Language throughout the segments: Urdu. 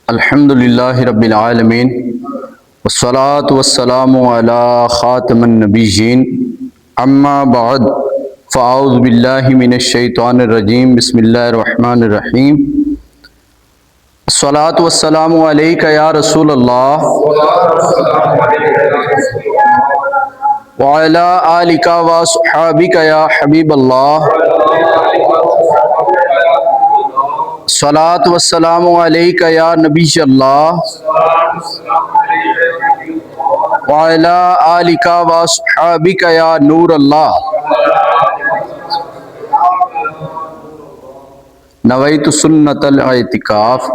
الحمدللہ رب العالمین والصلاة والسلام علی خاتم النبیین اما بعد فاعوذ باللہ من الشیطان الرجیم بسم اللہ الرحمن الرحیم الصلاة والسلام علیک یا رسول اللہ وعلی آلک واصحابک یا حبیب اللہ الصلاة والسلام علیک یا نبی اللہ وعلی آلک واصحابک یا نور اللہ نویت سنت الاعتکاف۔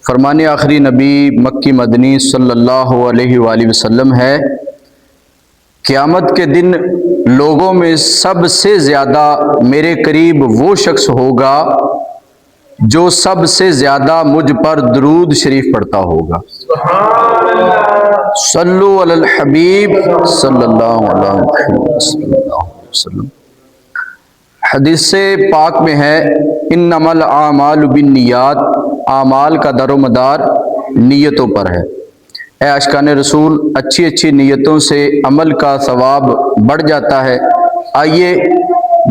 فرمان آخری نبی مکی مدنی صلی اللہ علیہ وآلہ وسلم ہے، قیامت کے دن لوگوں میں سب سے زیادہ میرے قریب وہ شخص ہوگا جو سب سے زیادہ مجھ پر درود شریف پڑھتا ہوگا۔ صلو علی الحبیب صلی اللہ علیہ وسلم۔ حدیث پاک میں ہے انما الاعمال بالنیات، اعمال کا در و مدار نیتوں پر ہے۔ اے عاشقان رسول، اچھی اچھی نیتوں سے عمل کا ثواب بڑھ جاتا ہے۔ آئیے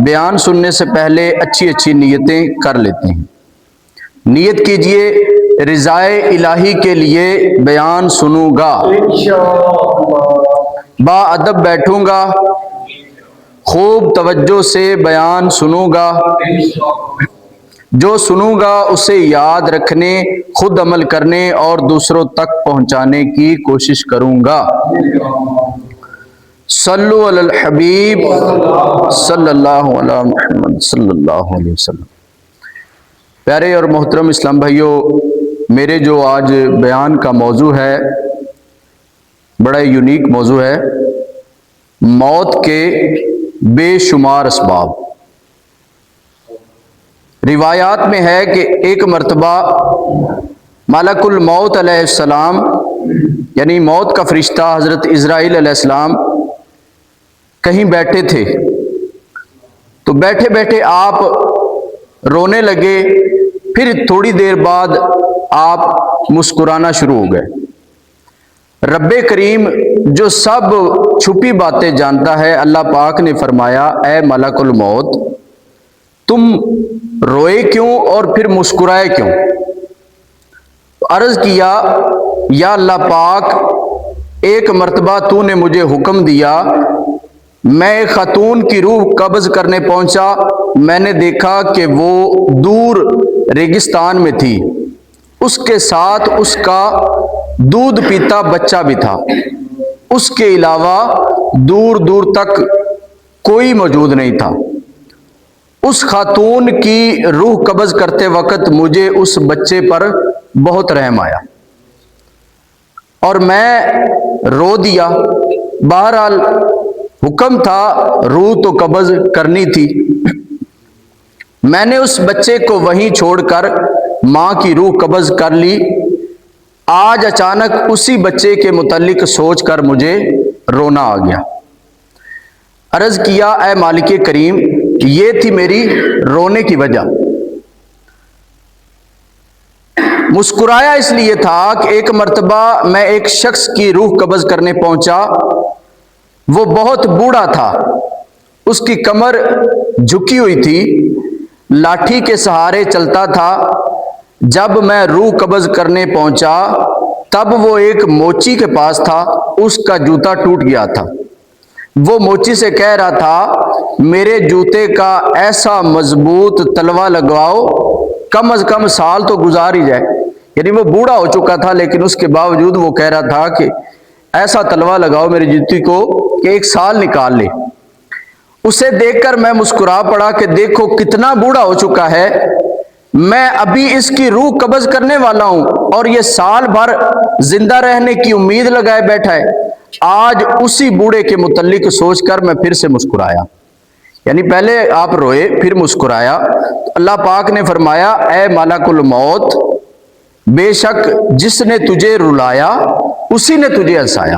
بیان سننے سے پہلے اچھی اچھی نیتیں کر لیتے ہیں۔ نیت کیجئے رضائے الہی کے لیے بیان سنوں گا، با ادب بیٹھوں گا، خوب توجہ سے بیان سنوں گا، جو سنوں گا اسے یاد رکھنے، خود عمل کرنے اور دوسروں تک پہنچانے کی کوشش کروں گا۔ صلو علی الحبیب صلی اللہ علیہ محمد صلی اللہ علیہ وسلم۔ پیارے اور محترم اسلام بھائیوں، میرے جو آج بیان کا موضوع ہے بڑا یونیک موضوع ہے، موت کے بے شمار اسباب۔ روایات میں ہے کہ ایک مرتبہ ملک الموت علیہ السلام یعنی موت کا فرشتہ حضرت اسرائیل علیہ السلام کہیں بیٹھے تھے، تو بیٹھے بیٹھے آپ رونے لگے، پھر تھوڑی دیر بعد آپ مسکرانا شروع ہو گئے۔ رب کریم جو سب چھپی باتیں جانتا ہے، اللہ پاک نے فرمایا اے ملک الموت، تم روئے کیوں اور پھر مسکرائے کیوں؟ عرض کیا یا اللہ پاک، ایک مرتبہ تو نے مجھے حکم دیا، میں ایک خاتون کی روح قبض کرنے پہنچا، میں نے دیکھا کہ وہ دور ریگستان میں تھی، اس کے ساتھ اس کا دودھ پیتا بچہ بھی تھا، اس کے علاوہ دور دور تک کوئی موجود نہیں تھا۔ اس خاتون کی روح قبض کرتے وقت مجھے اس بچے پر بہت رحم آیا اور میں رو دیا۔ بہرحال حکم تھا، روح تو قبض کرنی تھی۔ میں نے اس بچے کو وہیں چھوڑ کر ماں کی روح قبض کر لی۔ آج اچانک اسی بچے کے متعلق سوچ کر مجھے رونا آ گیا۔ عرض کیا اے مالک کریم، یہ تھی میری رونے کی وجہ۔ مسکرایا اس لیے تھا کہ ایک مرتبہ میں ایک شخص کی روح قبض کرنے پہنچا، وہ بہت بوڑھا تھا، اس کی کمر جھکی ہوئی تھی، لاٹھی کے سہارے چلتا تھا۔ جب میں روح قبض کرنے پہنچا تب وہ ایک موچی کے پاس تھا، اس کا جوتا ٹوٹ گیا تھا۔ وہ موچی سے کہہ رہا تھا میرے جوتے کا ایسا مضبوط تلوا لگواؤ، کم از کم سال تو گزار ہی جائے۔ یعنی وہ بوڑھا ہو چکا تھا لیکن اس کے باوجود وہ کہہ رہا تھا کہ ایسا تلوا لگاؤ میری جوتی کو کہ ایک سال نکال لے۔ اسے دیکھ کر میں مسکرا پڑا کہ دیکھو کتنا بوڑھا ہو چکا ہے، میں ابھی اس کی روح قبض کرنے والا ہوں اور یہ سال بھر زندہ رہنے کی امید لگائے بیٹھا ہے۔ آج اسی بوڑھے کے متعلق سوچ کر میں پھر سے مسکرایا۔ یعنی پہلے آپ روئے پھر مسکرایا۔ اللہ پاک نے فرمایا اے ملک الموت، بے شک جس نے تجھے رلایا اسی نے تجھے ہنسایا۔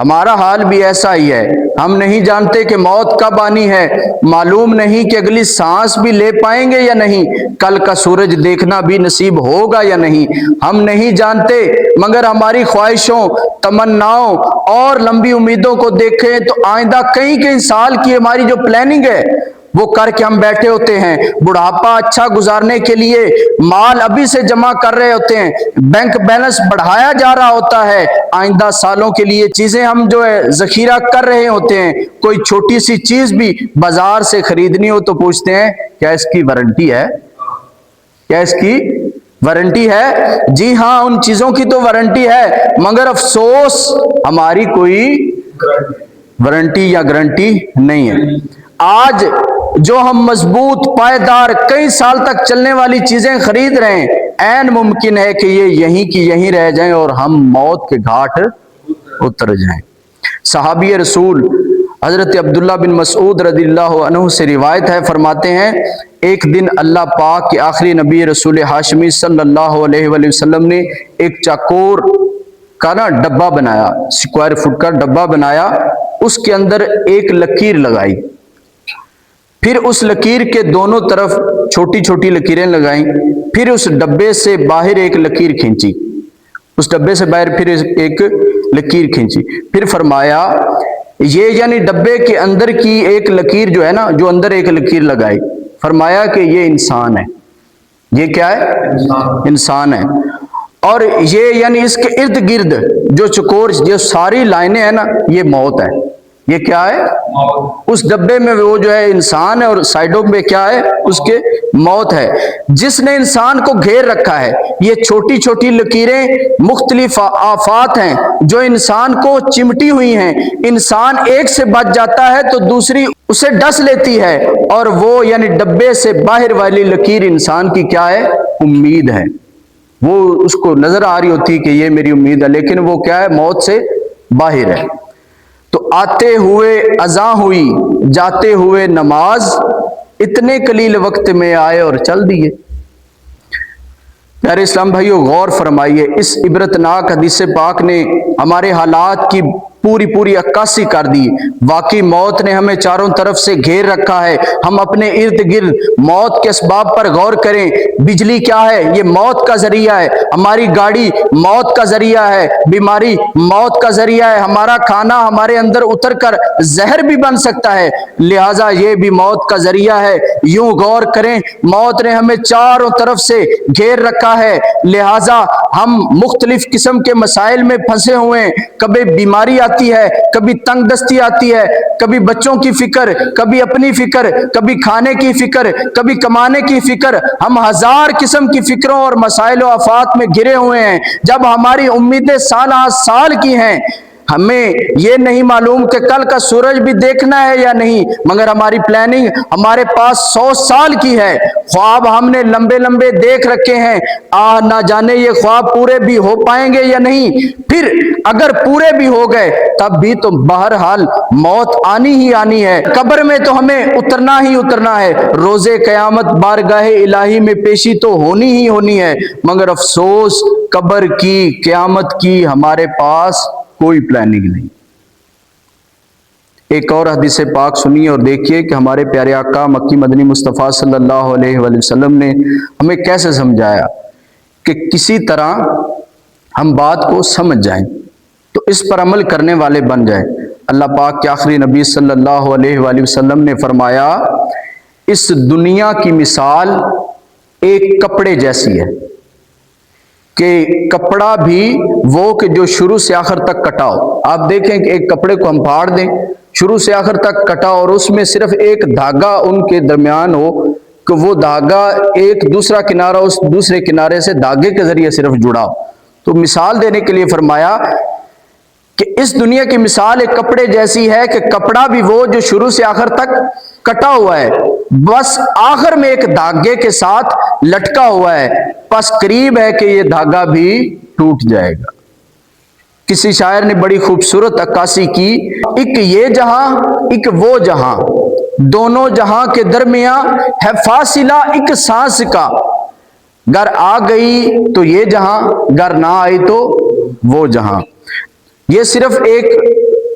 ہمارا حال بھی ایسا ہی ہے. ہم نہیں جانتے کہ موت کب آنی ہے، معلوم نہیں کہ اگلی سانس بھی لے پائیں گے یا نہیں، کل کا سورج دیکھنا بھی نصیب ہوگا یا نہیں. ہم نہیں جانتے، مگر ہماری خواہشوں، تمناؤں اور لمبی امیدوں کو دیکھیں تو آئندہ کئی سال کی ہماری جو پلاننگ ہے وہ کر کے ہم بیٹھے ہوتے ہیں. بڑھاپا اچھا گزارنے کے لیے مال ابھی سے جمع کر رہے ہوتے ہیں، بینک بیلنس بڑھایا جا رہا ہوتا ہے، آئندہ سالوں کے لیے چیزیں ہم جو ہے ذخیرہ کر رہے ہوتے ہیں. کوئی چھوٹی سی چیز بھی بازار سے خریدنی ہو تو پوچھتے ہیں کیا اس کی وارنٹی ہے، کیا اس کی وارنٹی ہے؟ جی ہاں، ان چیزوں کی تو وارنٹی ہے، مگر افسوس ہماری کوئی وارنٹی یا گارنٹی نہیں ہے. آج جو ہم مضبوط، پائیدار، کئی سال تک چلنے والی چیزیں خرید رہے ہیں، عین ممکن ہے کہ یہ یہیں کی یہیں رہ جائیں اور ہم موت کے گھاٹ اتر جائیں. صحابی رسول حضرت عبداللہ بن مسعود رضی اللہ عنہ سے روایت ہے، فرماتے ہیں ایک دن اللہ پاک کے آخری نبی رسول ہاشمی صلی اللہ علیہ وآلہ وسلم نے ایک چاکور کا ڈبہ بنایا، اسکوائر فٹ کا ڈبہ بنایا، اس کے اندر ایک لکیر لگائی، پھر اس لکیر کے دونوں طرف چھوٹی چھوٹی لکیریں لگائیں، پھر اس ڈبے سے باہر ایک لکیر کھینچی، اس ڈبے سے باہر پھر ایک لکیر کھینچی، پھر فرمایا یہ یعنی ڈبے کے اندر کی ایک لکیر جو ہے نا، جو اندر ایک لکیر لگائی، فرمایا کہ یہ انسان ہے. یہ کیا ہے؟ انسان ہے. اور یہ یعنی اس کے ارد گرد جو چکور، جو ساری لائنیں ہیں نا، یہ موت ہے. یہ کیا ہے؟ اس ڈبے میں وہ جو ہے انسان ہے اور سائڈوں میں کیا ہے؟ اس کے موت ہے. جس نے انسان کو گھیر رکھا ہے، یہ چھوٹی چھوٹی لکیریں مختلف آفات ہیں جو انسان کو چمٹی ہوئی ہیں. انسان ایک سے بچ جاتا ہے تو دوسری اسے ڈس لیتی ہے، اور وہ یعنی ڈبے سے باہر والی لکیر انسان کی کیا ہے؟ امید ہے. وہ اس کو نظر آ رہی ہوتی کہ یہ میری امید ہے، لیکن وہ کیا ہے؟ موت سے باہر ہے. تو آتے ہوئے اذاں ہوئی، جاتے ہوئے نماز، اتنے قلیل وقت میں آئے اور چل دیے. پیارے اسلام بھائیو، غور فرمائیے، اس عبرتناک حدیث پاک نے ہمارے حالات کی پوری عکاسی کر دی. واقعی موت نے ہمیں چاروں طرف سے گھیر رکھا ہے. ہم اپنے ارد گرد موت کے اسباب پر غور کریں. بجلی کیا ہے؟ یہ موت کا ذریعہ ہے. ہماری گاڑی موت کا ذریعہ ہے. بیماری موت کا ذریعہ ہے. ہمارا کھانا ہمارے اندر اتر کر زہر بھی بن سکتا ہے، لہٰذا یہ بھی موت کا ذریعہ ہے. یوں غور کریں، موت نے ہمیں چاروں طرف سے گھیر رکھا ہے، لہٰذا ہم مختلف قسم کے مسائل میں پھنسے ہوئے ہیں. کبھی بیماری آتی ہے، کبھی تنگ دستی آتی ہے، کبھی بچوں کی فکر، کبھی اپنی فکر، کبھی کھانے کی فکر، کبھی کمانے کی فکر. ہم ہزار قسم کی فکروں اور مسائل و آفات میں گھرے ہوئے ہیں. جب ہماری امیدیں سالہ سال کی ہیں، ہمیں یہ نہیں معلوم کہ کل کا سورج بھی دیکھنا ہے یا نہیں، مگر ہماری پلاننگ ہمارے پاس 100 سال کی ہے. خواب ہم نے لمبے لمبے دیکھ رکھے ہیں، نہ جانے یہ خواب پورے بھی ہو پائیں گے یا نہیں. پھر اگر پورے بھی ہو گئے تب بھی تو بہرحال موت آنی ہی آنی ہے. قبر میں تو ہمیں اترنا ہی اترنا ہے. روز قیامت بارگاہ الہی میں پیشی تو ہونی ہی ہونی ہے، مگر افسوس قبر کی، قیامت کی ہمارے پاس کوئی پلاننگ نہیں. ایک اور حدیث پاک سنیے اور دیکھیے کہ ہمارے پیارے آقا مکی مدنی مصطفیٰ صلی اللہ علیہ وآلہ وسلم نے ہمیں کیسے سمجھایا کہ کسی طرح ہم بات کو سمجھ جائیں تو اس پر عمل کرنے والے بن جائیں. اللہ پاک کے آخری نبی صلی اللہ علیہ وآلہ وسلم نے فرمایا اس دنیا کی مثال ایک کپڑے جیسی ہے کہ کپڑا بھی وہ کہ جو شروع سے آخر تک کٹا ہو. آپ دیکھیں کہ ایک کپڑے کو ہم پھاڑ دیں، شروع سے آخر تک کٹا، اور اس میں صرف ایک دھاگا ان کے درمیان ہو کہ وہ دھاگا ایک دوسرا کنارہ اس دوسرے کنارے سے دھاگے کے ذریعے صرف جڑا ہو. تو مثال دینے کے لیے فرمایا کہ اس دنیا کی مثال ایک کپڑے جیسی ہے کہ کپڑا بھی وہ جو شروع سے آخر تک کٹا ہوا ہے، بس آخر میں ایک دھاگے کے ساتھ لٹکا ہوا ہے، پس قریب ہے کہ یہ دھاگا بھی ٹوٹ جائے گا. کسی شاعر نے بڑی خوبصورت عکاسی کی، ایک یہ جہاں ایک وہ جہاں، دونوں جہاں کے درمیان ہے فاصلہ ایک سانس کا، گر آ گئی تو یہ جہاں، گر نہ آئی تو وہ جہاں. یہ صرف ایک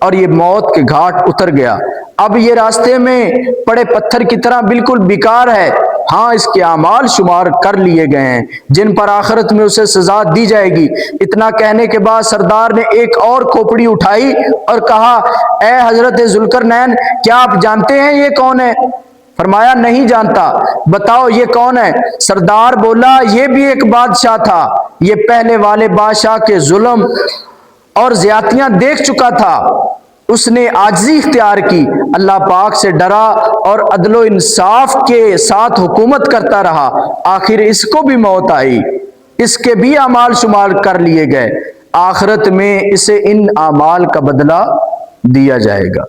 اور یہ موت کے گھاٹ اتر گیا۔ اب یہ راستے میں پڑے پتھر کی طرح بالکل بیکار ہے۔ ہاں، اس کے اعمال شمار کر لیے گئے ہیں جن پر آخرت میں اسے سزا دی جائے گی۔ اتنا کہنے کے بعد سردار نے ایک اور کھوپڑی اٹھائی اور کہا، اے حضرت ذوالقرنین، کیا آپ جانتے ہیں یہ کون ہے؟ فرمایا، نہیں جانتا، بتاؤ یہ کون ہے؟ سردار بولا، یہ بھی ایک بادشاہ تھا، یہ پہلے والے بادشاہ کے ظلم اور زیادتیاں دیکھ چکا تھا، اس نے عاجزی اختیار کی، اللہ پاک سے ڈرا اور عدل و انصاف کے ساتھ حکومت کرتا رہا، آخر اس کو بھی موت آئی، اس کے بھی اعمال شمار کر لیے گئے، آخرت میں اسے ان اعمال کا بدلہ دیا جائے گا۔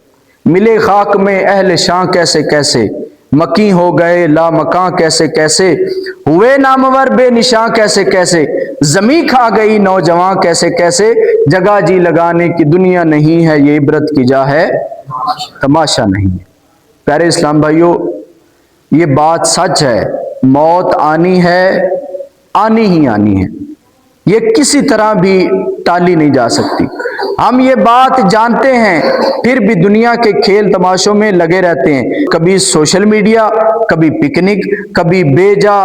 ملے خاک میں اہل شاں کیسے کیسے، مکی ہو گئے لامکاں کیسے کیسے، ہوئے نامور بے نشاں کیسے کیسے، زمیں کھا گئی نوجواں کیسے کیسے، جگہ جی لگانے کی دنیا نہیں ہے، یہ عبرت کی جا ہے تماشا نہیں ہے۔ پیارے اسلام بھائیوں، یہ بات سچ ہے، موت آنی ہے، آنی ہی آنی ہے، یہ کسی طرح بھی ٹالی نہیں جا سکتی۔ ہم یہ بات جانتے ہیں، پھر بھی دنیا کے کھیل تماشوں میں لگے رہتے ہیں، کبھی سوشل میڈیا، کبھی پکنک، کبھی بے جا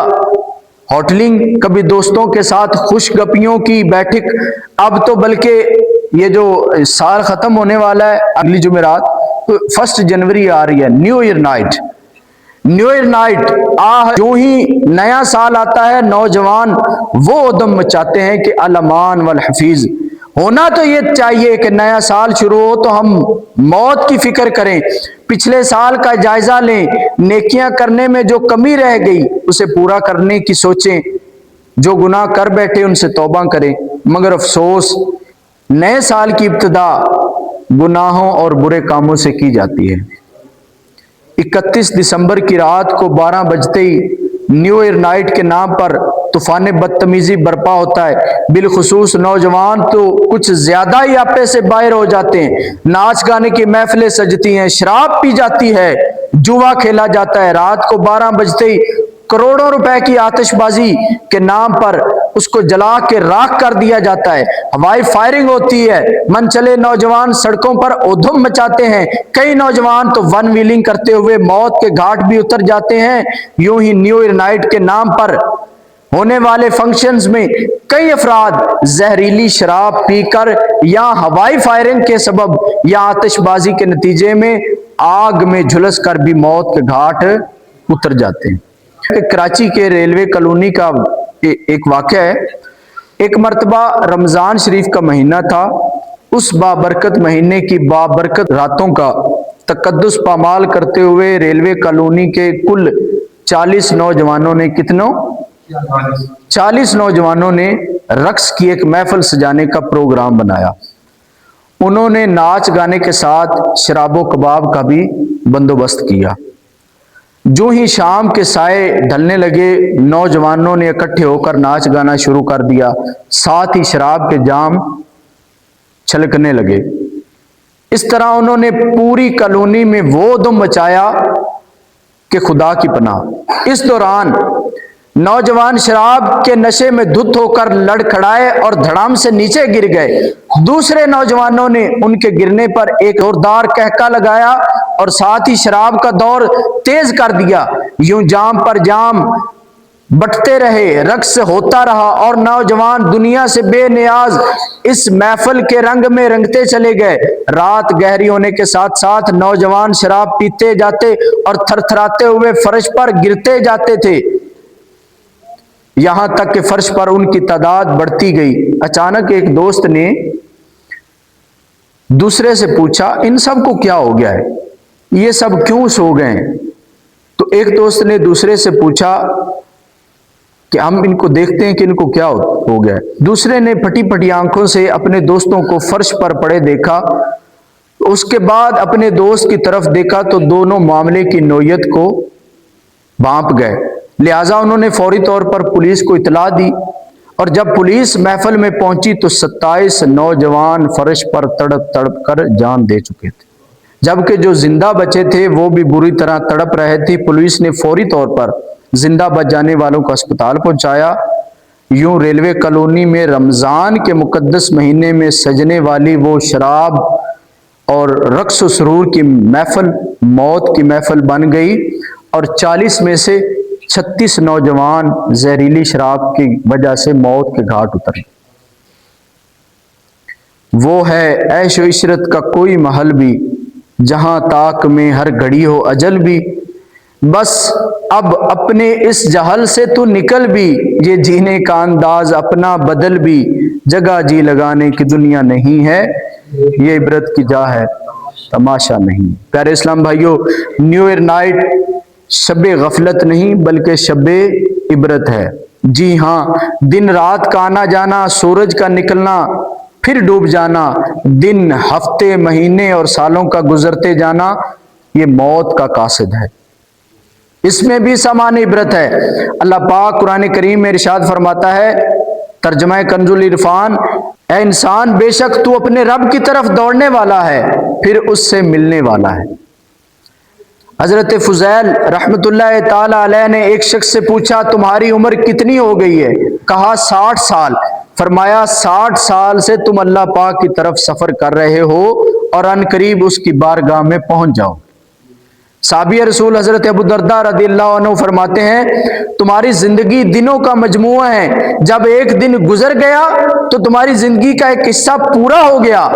ہوٹلنگ، کبھی دوستوں کے ساتھ خوش گپیوں کی بیٹھک۔ اب تو بلکہ یہ جو سال ختم ہونے والا ہے اگلی جمعرات، تو 1 جنوری آ رہی ہے، نیو ایئر نائٹ جو ہی نیا سال آتا ہے، نوجوان وہ ادم مچاتے ہیں کہ الامان والحفیظ۔ ہونا تو یہ چاہیے کہ نیا سال شروع ہو تو ہم موت کی فکر کریں، پچھلے سال کا جائزہ لیں، نیکیاں کرنے میں جو کمی رہ گئی اسے پورا کرنے کی سوچیں، جو گناہ کر بیٹھے ان سے توبہ کریں۔ مگر افسوس، نئے سال کی ابتدا گناہوں اور برے کاموں سے کی جاتی ہے۔ 31 دسمبر کی رات کو 12 بجتے ہی نیو ایئر نائٹ کے نام پر طوفان بدتمیزی برپا ہوتا ہے، بالخصوص نوجوان تو کچھ زیادہ ہی آپے سے باہر ہو جاتے ہیں، ناچ گانے کی محفلیں سجتی ہیں، شراب پی جاتی ہے، جوا کھیلا جاتا ہے، رات کو 12 بجتے ہی کروڑوں روپے کی آتش بازی کے نام پر اس کو جلا کے راکھ کر دیا جاتا ہے، ہوائی فائرنگ ہوتی ہے، من چلے نوجوان سڑکوں پر ادھم مچاتے ہیں، کئی نوجوان تو ون ویلنگ کرتے ہوئے موت کے گھاٹ بھی اتر جاتے ہیں۔ یوں ہی نیو ایئر نائٹ کے نام پر ہونے والے فنکشنز میں کئی افراد زہریلی شراب پی کر یا ہوائی فائرنگ کے سبب یا آتش بازی کے نتیجے میں آگ میں جھلس کر بھی موت کے گھاٹ اتر جاتے ہیں۔ کراچی کے ریلوے کالونی کا ایک واقعہ ہے، ایک مرتبہ رمضان شریف کا مہینہ تھا، اس بابرکت مہینے کی بابرکت راتوں کا تقدس پامال کرتے ہوئے ریلوے کالونی کے کل 40 نوجوانوں نے 40 نوجوانوں نے رقص کی ایک محفل سجانے کا پروگرام بنایا۔ انہوں نے ناچ گانے کے ساتھ شراب و کباب کا بھی بندوبست کیا۔ جو ہی شام کے سائے ڈھلنے لگے، نوجوانوں نے اکٹھے ہو کر ناچ گانا شروع کر دیا، ساتھ ہی شراب کے جام چھلکنے لگے۔ اس طرح انہوں نے پوری کالونی میں وہ دم مچایا کہ خدا کی پناہ۔ اس دوران نوجوان شراب کے نشے میں دھت ہو کر لڑکھڑائے اور دھڑام سے نیچے گر گئے۔ دوسرے نوجوانوں نے ان کے گرنے پر ایک زوردار قہقہ لگایا اور ساتھ ہی شراب کا دور تیز کر دیا۔ یوں جام پر جام بٹتے رہے، رقص ہوتا رہا اور نوجوان دنیا سے بے نیاز اس محفل کے رنگ میں رنگتے چلے گئے۔ رات گہری ہونے کے ساتھ ساتھ نوجوان شراب پیتے جاتے اور تھر تھراتے ہوئے فرش پر گرتے جاتے تھے، یہاں تک کہ فرش پر ان کی تعداد بڑھتی گئی۔ اچانک ایک دوست نے دوسرے سے پوچھا، ان سب کو کیا ہو گیا ہے؟ یہ سب کیوں سو گئے ہیں؟ تو ایک دوست نے دوسرے سے پوچھا کہ ہم ان کو دیکھتے ہیں کہ ان کو کیا ہو گیا ہے۔ دوسرے نے پھٹی پھٹی آنکھوں سے اپنے دوستوں کو فرش پر پڑے دیکھا، اس کے بعد اپنے دوست کی طرف دیکھا تو دونوں معاملے کی نوعیت کو بھانپ گئے، لہٰذا انہوں نے فوری طور پر پولیس کو اطلاع دی، اور جب پولیس محفل میں پہنچی تو 27 نوجوان فرش پر تڑپ تڑپ کر جان دے چکے تھے، جبکہ جو زندہ بچے تھے وہ بھی بری طرح تڑپ رہے تھے۔ پولیس نے فوری طور پر زندہ بچ جانے والوں کو اسپتال پہنچایا۔ یوں ریلوے کالونی میں رمضان کے مقدس مہینے میں سجنے والی وہ شراب اور رقص و سرور کی محفل موت کی محفل بن گئی، اور 40 میں سے 36 نوجوان زہریلی شراب کی وجہ سے موت کے گھاٹ اترے۔ وہ ہے عیش و عشرت کا کوئی محل بھی، جہاں طاق میں ہر گھڑی ہو اجل بھی، بس اب اپنے اس جہل سے تو نکل بھی، یہ جینے کا انداز اپنا بدل بھی، جگہ جی لگانے کی دنیا نہیں ہے، یہ عبرت کی جا ہے تماشا نہیں۔ پیارے اسلام بھائیو، نیو ایئر نائٹ شب غفلت نہیں بلکہ شب عبرت ہے۔ جی ہاں، دن رات کا آنا جانا، سورج کا نکلنا پھر ڈوب جانا، دن ہفتے مہینے اور سالوں کا گزرتے جانا، یہ موت کا قاصد ہے، اس میں بھی سامان عبرت ہے۔ اللہ پاک قرآن کریم میں ارشاد فرماتا ہے، ترجمہ کنز العرفان، اے انسان بے شک تو اپنے رب کی طرف دوڑنے والا ہے، پھر اس سے ملنے والا ہے۔ حضرت فضیل رحمت اللہ تعالی علیہ نے ایک شخص سے پوچھا، تمہاری عمر کتنی ہو گئی ہے؟ کہا 60 سال۔ فرمایا 60 سال سے تم اللہ پاک کی طرف سفر کر رہے ہو اور ان قریب اس کی بارگاہ میں پہنچ جاؤ۔ صحابی رسول حضرت ابو درداء رضی اللہ عنہ فرماتے ہیں، تمہاری زندگی دنوں کا مجموعہ ہے، جب ایک دن گزر گیا تو تمہاری زندگی کا ایک حصہ پورا ہو گیا۔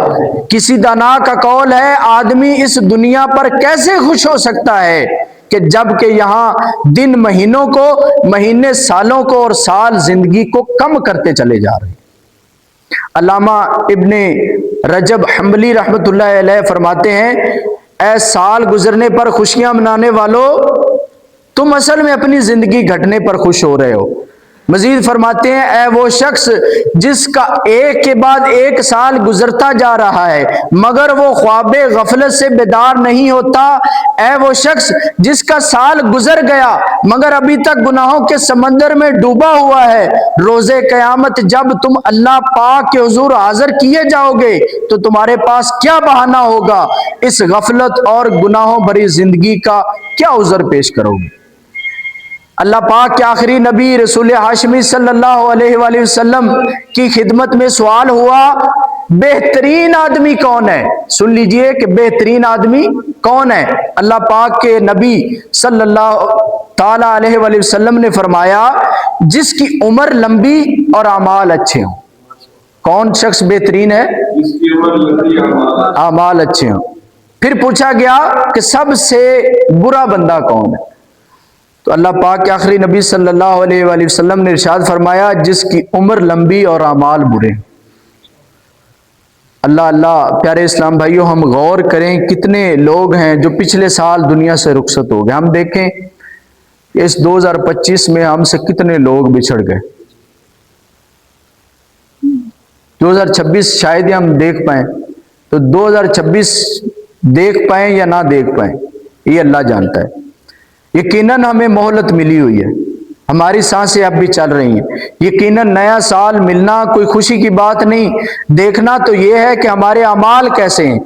کسی دانا کا قول ہے، آدمی اس دنیا پر کیسے خوش ہو سکتا ہے کہ جب کہ یہاں دن مہینوں کو، مہینے سالوں کو اور سال زندگی کو کم کرتے چلے جا رہے ہیں۔ علامہ ابن رجب حنبلی رحمت اللہ علیہ فرماتے ہیں، اے سال گزرنے پر خوشیاں منانے والوں، تم اصل میں اپنی زندگی گھٹنے پر خوش ہو رہے ہو۔ مزید فرماتے ہیں، اے وہ شخص جس کا ایک کے بعد ایک سال گزرتا جا رہا ہے مگر وہ خواب غفلت سے بیدار نہیں ہوتا، اے وہ شخص جس کا سال گزر گیا مگر ابھی تک گناہوں کے سمندر میں ڈوبا ہوا ہے، روز قیامت جب تم اللہ پاک کے حضور حاضر کیے جاؤ گے تو تمہارے پاس کیا بہانہ ہوگا؟ اس غفلت اور گناہوں بھری زندگی کا کیا عذر پیش کرو گے؟ اللہ پاک کے آخری نبی رسول ہاشمی صلی اللہ علیہ وآلہ وسلم کی خدمت میں سوال ہوا، بہترین آدمی کون ہے؟ سن لیجئے کہ بہترین آدمی کون ہے؟ اللہ پاک کے نبی صلی اللہ تعالی علیہ وآلہ وسلم نے فرمایا، جس کی عمر لمبی اور اعمال اچھے ہوں۔ کون شخص بہترین ہے؟ جس کی عمر لمبی، اعمال اچھے ہوں۔ پھر پوچھا گیا کہ سب سے برا بندہ کون ہے؟ تو اللہ پاک کے آخری نبی صلی اللہ علیہ وآلہ وسلم نے ارشاد فرمایا، جس کی عمر لمبی اور اعمال برے۔ اللہ پیارے اسلام بھائیوں، ہم غور کریں کتنے لوگ ہیں جو پچھلے سال دنیا سے رخصت ہو گئے۔ ہم دیکھیں اس 2025 میں ہم سے کتنے لوگ بچھڑ گئے۔ 2026 شاید ہی ہم دیکھ پائیں، تو 2026 دیکھ پائیں یا نہ دیکھ پائیں یہ اللہ جانتا ہے۔ یقیناً ہمیں مہلت ملی ہوئی ہے، ہماری سانسیں اب بھی چل رہی ہیں۔ یقیناً نیا سال ملنا کوئی خوشی کی بات نہیں، دیکھنا تو یہ ہے کہ ہمارے اعمال کیسے ہیں۔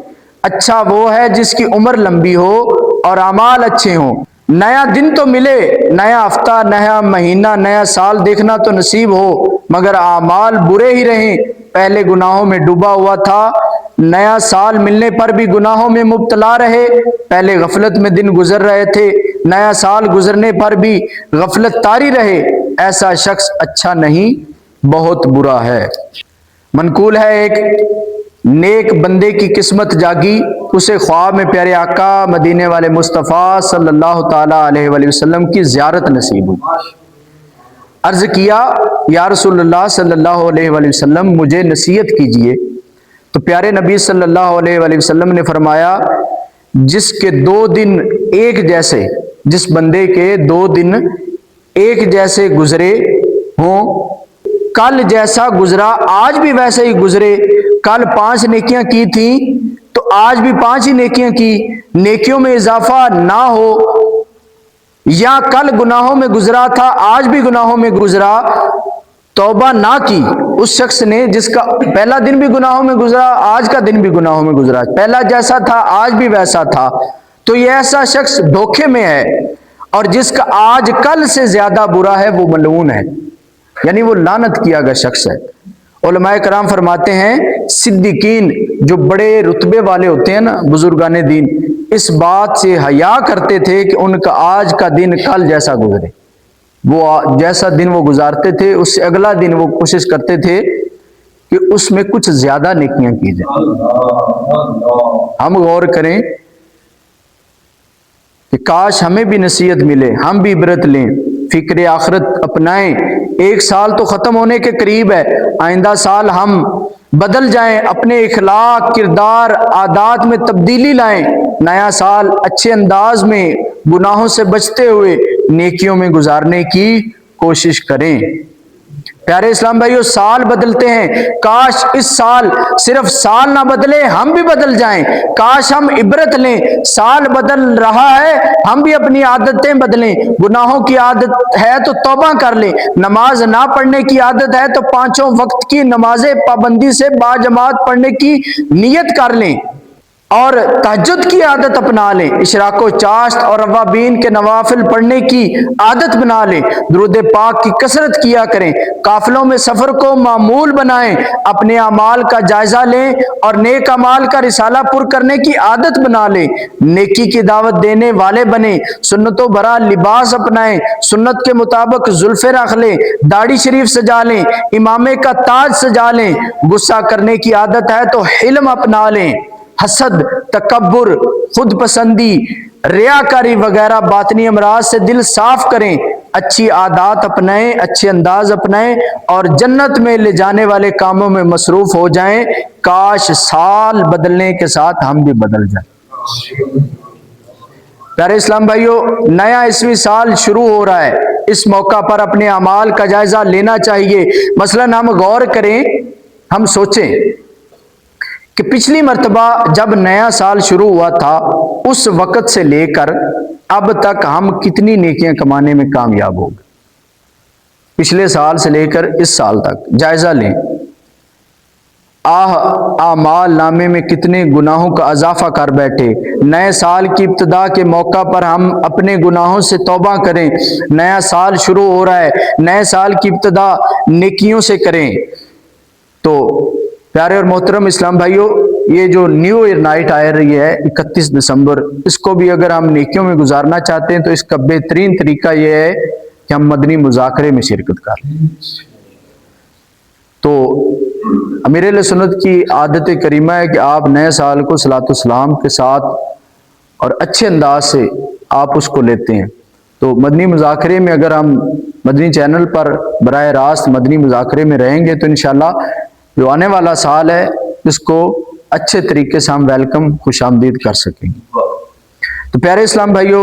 اچھا وہ ہے جس کی عمر لمبی ہو اور اعمال اچھے ہوں۔ نیا دن تو ملے، نیا ہفتہ، نیا مہینہ، نیا سال دیکھنا تو نصیب ہو، مگر اعمال برے ہی رہیں۔ پہلے گناہوں میں ڈوبا ہوا تھا، نیا سال ملنے پر بھی گناہوں میں مبتلا رہے۔ پہلے غفلت میں دن گزر رہے تھے، نیا سال گزرنے پر بھی غفلت طاری رہے۔ ایسا شخص اچھا نہیں، بہت برا ہے۔ منقول ہے، ایک نیک بندے کی قسمت جاگی، اسے خواب میں پیارے آقا مدینے والے مصطفیٰ صلی اللہ تعالی علیہ وآلہ وسلم کی زیارت نصیب ہوئی۔ عرض کیا، یا رسول اللہ صلی اللہ علیہ وآلہ وسلم مجھے نصیحت کیجئے۔ تو پیارے نبی صلی اللہ علیہ وآلہ وسلم نے فرمایا، جس کے 2 دن ایک جیسے، جس بندے کے 2 دن ایک جیسے گزرے ہوں، کل جیسا گزرا آج بھی ویسے ہی گزرے، کل 5 نیکیاں کی تھیں تو آج بھی 5 ہی نیکیاں کی، نیکیوں میں اضافہ نہ ہو، یا کل گناہوں میں گزرا تھا آج بھی گناہوں میں گزرا، توبہ نہ کی اس شخص نے جس کا پہلا دن بھی گناہوں میں گزرا، آج کا دن بھی گناہوں میں گزرا، پہلا جیسا تھا آج بھی ویسا تھا، تو یہ ایسا شخص دھوکے میں ہے، اور جس کا آج کل سے زیادہ برا ہے وہ ملعون ہے، یعنی وہ لعنت کیا گیا شخص ہے۔ علماء کرام فرماتے ہیں صدیقین جو بڑے رتبے والے ہوتے ہیں نا، بزرگان دین، اس بات سے حیا کرتے تھے کہ ان کا آج کا دن کل جیسا گزرے. وہ جیسا دن وہ گزارتے تھے اس سے اگلا دن وہ کوشش کرتے تھے کہ اس میں کچھ زیادہ نیکیاں کی جائیں. ہم غور کریں کہ کاش ہمیں بھی نصیحت ملے، ہم بھی عبرت لیں، فکر آخرت اپنائیں. 1 سال تو ختم ہونے کے قریب ہے، آئندہ سال ہم بدل جائیں، اپنے اخلاق، کردار، عادات میں تبدیلی لائیں. نیا سال اچھے انداز میں گناہوں سے بچتے ہوئے نیکیوں میں گزارنے کی کوشش کریں. پیارے اسلام بھائیو، سال بدلتے ہیں، کاش اس سال صرف سال نہ بدلے، ہم بھی بدل جائیں. کاش ہم عبرت لیں، سال بدل رہا ہے، ہم بھی اپنی عادتیں بدلیں. گناہوں کی عادت ہے تو توبہ کر لیں، نماز نہ پڑھنے کی عادت ہے تو 5 وقت کی نمازیں پابندی سے باجماعت پڑھنے کی نیت کر لیں، اور تہجد کی عادت اپنا لیں. اشراق و چاشت اور اوابین کے نوافل پڑھنے کی عادت بنا لیں. درود پاک کی کثرت کیا کریں. قافلوں میں سفر کو معمول بنائیں. اپنے اعمال کا جائزہ لیں اور نیک اعمال کا رسالہ پر کرنے کی عادت بنا لیں. نیکی کی دعوت دینے والے بنیں. سنتوں بھرا لباس اپنائیں. سنت کے مطابق زلفیں رکھ لیں. داڑھی شریف سجا لیں. امامے کا تاج سجا لیں. غصہ کرنے کی عادت ہے تو حلم اپنا لیں. حسد، تکبر، خود پسندی، ریاکاری وغیرہ باطنی امراض سے دل صاف کریں. اچھی عادات اپنائیں، اچھے انداز اپنائیں اور جنت میں لے جانے والے کاموں میں مصروف ہو جائیں. کاش سال بدلنے کے ساتھ ہم بھی بدل جائیں. پیارے اسلام بھائیو، نیا عیسوی سال شروع ہو رہا ہے. اس موقع پر اپنے اعمال کا جائزہ لینا چاہیے. مثلا ہم غور کریں، ہم سوچیں کہ پچھلی مرتبہ جب نیا سال شروع ہوا تھا اس وقت سے لے کر اب تک ہم کتنی نیکیاں کمانے میں کامیاب ہو گئے. پچھلے سال سے لے کر اس سال تک جائزہ لیں. اعمال نامے میں کتنے گناہوں کا اضافہ کر بیٹھے. نئے سال کی ابتدا کے موقع پر ہم اپنے گناہوں سے توبہ کریں. نیا سال شروع ہو رہا ہے، نئے سال کی ابتدا نیکیوں سے کریں. تو پیارے اور محترم اسلام بھائیو، یہ جو نیو ایئر نائٹ آ رہی ہے 31 دسمبر، اس کو بھی اگر ہم نیکیوں میں گزارنا چاہتے ہیں تو اس کا بہترین طریقہ یہ ہے کہ ہم مدنی مذاکرے میں شرکت کر لیں. تو امیر اہل سنت کی عادت کریمہ ہے کہ آپ نئے سال کو صلاۃ السلام کے ساتھ اور اچھے انداز سے آپ اس کو لیتے ہیں. تو مدنی مذاکرے میں اگر ہم مدنی چینل پر براہ راست مدنی مذاکرے میں رہیں گے تو انشاءاللہ جو آنے والا سال ہے اس کو اچھے طریقے سے ہم ویلکم، خوش آمدید کر سکیں گے. تو پیارے اسلام بھائیو،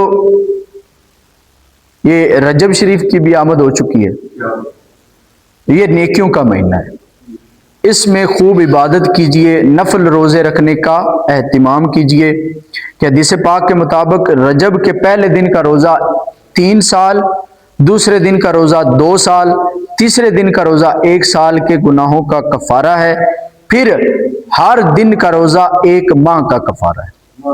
یہ رجب شریف کی بھی آمد ہو چکی ہے. یہ نیکیوں کا مہینہ ہے. اس میں خوب عبادت کیجئے، نفل روزے رکھنے کا اہتمام کیجئے کہ حدیث پاک کے مطابق رجب کے پہلے دن کا روزہ 3 سال، دوسرے دن کا روزہ 2 سال، تیسرے دن کا روزہ 1 سال کے گناہوں کا کفارہ ہے. پھر ہر دن کا روزہ 1 ماہ کا کفارہ ہے.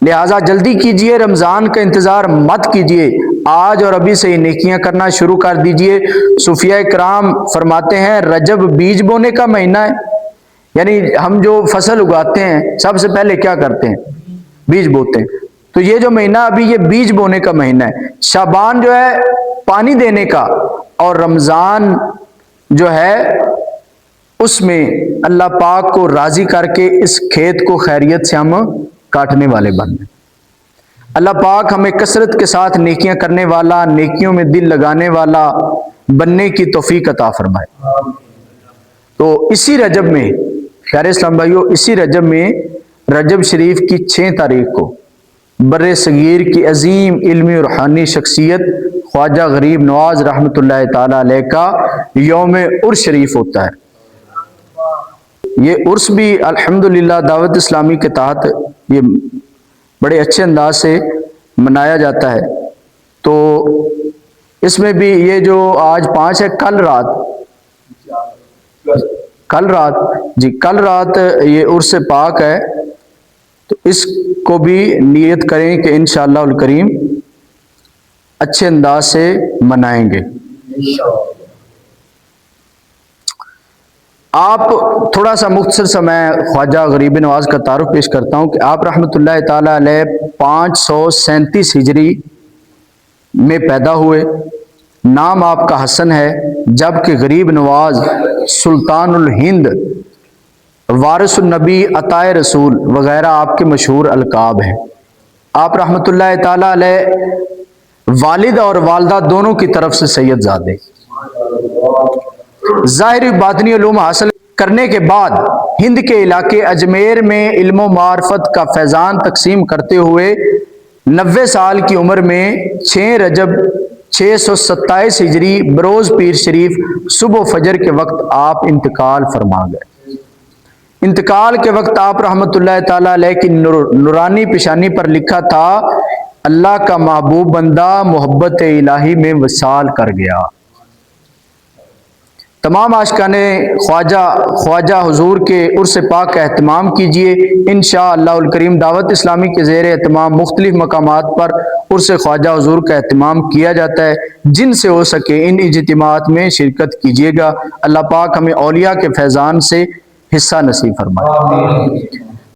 لہٰذا جلدی کیجئے، رمضان کا انتظار مت کیجئے، آج اور ابھی سے ہی نیکیاں کرنا شروع کر دیجئے. صوفیاء کرام فرماتے ہیں رجب بیج بونے کا مہینہ ہے. یعنی ہم جو فصل اگاتے ہیں سب سے پہلے کیا کرتے ہیں؟ بیج بوتے ہیں. تو یہ جو مہینہ ابھی یہ بیج بونے کا مہینہ ہے. شعبان جو ہے پانی دینے کا، اور رمضان جو ہے اس میں اللہ پاک کو راضی کر کے اس کھیت کو خیریت سے ہم کاٹنے والے بننے. اللہ پاک ہمیں کثرت کے ساتھ نیکیاں کرنے والا، نیکیوں میں دل لگانے والا بننے کی توفیق عطا فرمائے. تو اسی رجب میں پیارے اسلام بھائیو، اسی رجب میں رجب شریف کی 6 تاریخ کو بر صغیر کی عظیم علمی اور روحانی شخصیت خواجہ غریب نواز رحمۃ اللہ تعالی علیہ کا یوم عرس شریف ہوتا ہے. یہ عرس بھی الحمدللہ دعوت اسلامی کے تحت یہ بڑے اچھے انداز سے منایا جاتا ہے. تو اس میں بھی یہ جو آج 5 ہے، کل رات یہ عرس پاک ہے. تو اس کو بھی نیت کریں کہ انشاءاللہ الکریم اچھے انداز سے منائیں گے. آپ تھوڑا سا مختصر سا میں خواجہ غریب نواز کا تعارف پیش کرتا ہوں کہ آپ رحمۃ اللہ تعالیٰ علیہ 537 ہجری میں پیدا ہوئے. نام آپ کا حسن ہے، جبکہ غریب نواز سلطان الہند، وارث النبی، عطائے رسول وغیرہ آپ کے مشہور القاب ہیں. آپ رحمۃ اللہ تعالیٰ علیہ والد اور والدہ دونوں کی طرف سے سید زادے. ظاہری باطنی علوم حاصل کرنے کے بعد ہند کے علاقے اجمیر میں علم و معرفت کا فیضان تقسیم کرتے ہوئے 90 سال کی عمر میں 6 رجب 627 ہجری بروز پیر شریف صبح و فجر کے وقت آپ انتقال فرما گئے. انتقال کے وقت آپ رحمۃ اللہ تعالیٰ علیہ کی نورانی پیشانی پر لکھا تھا، اللہ کا محبوب بندہ محبت الہی میں وصال کر گیا. تمام عاشقان خواجہ حضور کے عرس پاک کا اہتمام کیجیے. انشاءاللہ الکریم دعوت اسلامی کے زیر اہتمام مختلف مقامات پر عرس خواجہ حضور کا اہتمام کیا جاتا ہے. جن سے ہو سکے ان اجتماعات میں شرکت کیجیے گا. اللہ پاک ہمیں اولیاء کے فیضان سے حصہ نصیب فرمائے.